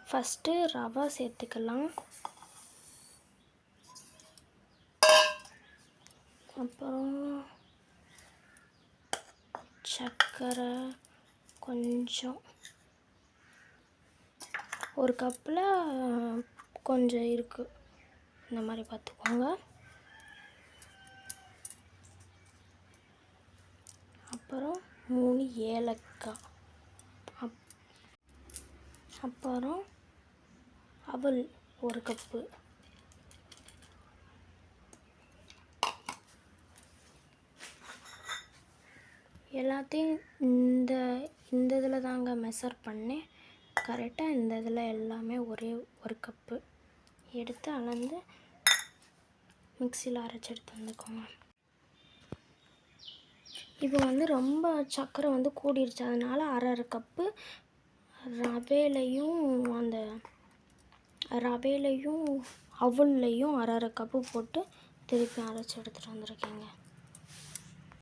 First ரவை சேர்த்துக்கலாம். அப்புறம் சர்க்கரை கொஞ்சம், ஒரு கப்பில் கொஞ்சம் இருக்குது, இந்த மாதிரி பார்த்துக்கோங்க. அப்புறம் 3 ஏலக்காய், அப்புறம் அவல் 1 கப்பு, எல்லாத்தையும் இந்த இதில் தாங்க மெஷர் பண்ணேன். கரெக்டாக இந்த இதில் எல்லாமே ஒரே 1 கப்பு எடுத்து அளந்து மிக்சியில் அரைச்சி எடுத்து வந்துக்கோங்க. இப்போ ரொம்ப சர்க்கரை கூடிருச்சு, அதனால் அரை கப்பு ரவையிலையும் அவல்லையும் அரை கப்பு போட்டு திருப்பி அரைச்சி எடுத்துகிட்டு வந்திருக்கேங்க.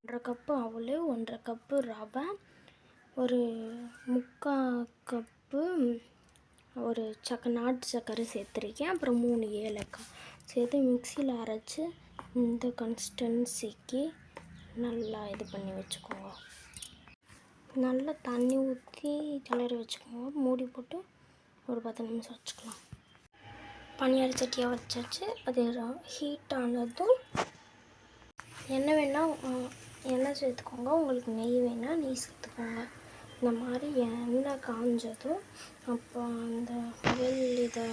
1/2 கப்பு அவல், 1/2 கப்பு ரவை, ஒரு 3/4 கப்பு நாட்டு சர்க்கரை சேர்த்துருக்கேன். அப்புறம் 3 ஏலக்காய் சேர்த்து மிக்சியில் அரைச்சி இந்த கன்சிஸ்டன்சிக்கு நல்லா இது பண்ணி வச்சுக்கோங்க. நல்லா தண்ணி ஊற்றி கிளறி வச்சுக்கோங்க. மூடி போட்டு ஒரு 10 நிமிஷம் வச்சுக்கலாம். பனியார சட்டியாக வச்சாச்சு. அது ஹீட் ஆனதும் எண்ணெய் வேணால் எண்ணெய் சேர்த்துக்கோங்க. உங்களுக்கு நெய் வேணால் நெய் சேர்த்துக்கோங்க. இந்த மாதிரி எண்ணெய் காஞ்சதும் அப்போ அந்த அவல் இதை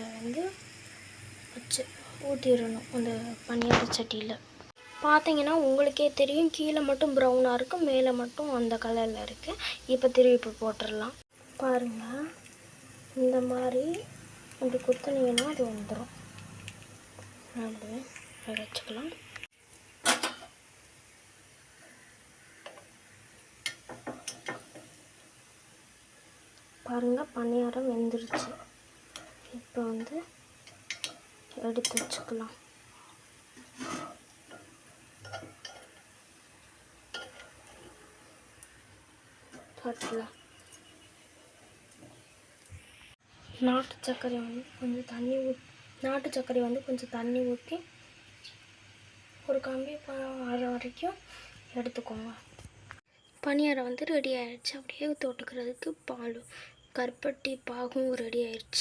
வச்சு ஊற்றிடணும் அந்த பனியார சட்டியில். பார்த்தீங்கன்னா உங்களுக்கே தெரியும், கீழே மட்டும் ப்ரௌனாக இருக்குது, மேலே மட்டும் அந்த கலரில் இருக்குது. இப்போ திருப்பி போட்டுடலாம். பாருங்கள், இந்த மாதிரி இப்படி குத்துனீங்கன்னா அது வந்துடும். அப்படியே வச்சுக்கலாம். பாருங்கள், பனியாரம் வெந்துருச்சு. இப்போ எடுத்து வச்சுக்கலாம். நாட்டு சர்க்கரை கொஞ்சம் தண்ணி ஊற்றி ஒரு கம்பி பழம் வர வரைக்கும் எடுத்துக்கோங்க. பனியாரம் ரெடி ஆயிடுச்சு. அப்படியே தொட்டுக்கிறதுக்கு கருப்பட்டி பாகும் ரெடி ஆயிடுச்சு.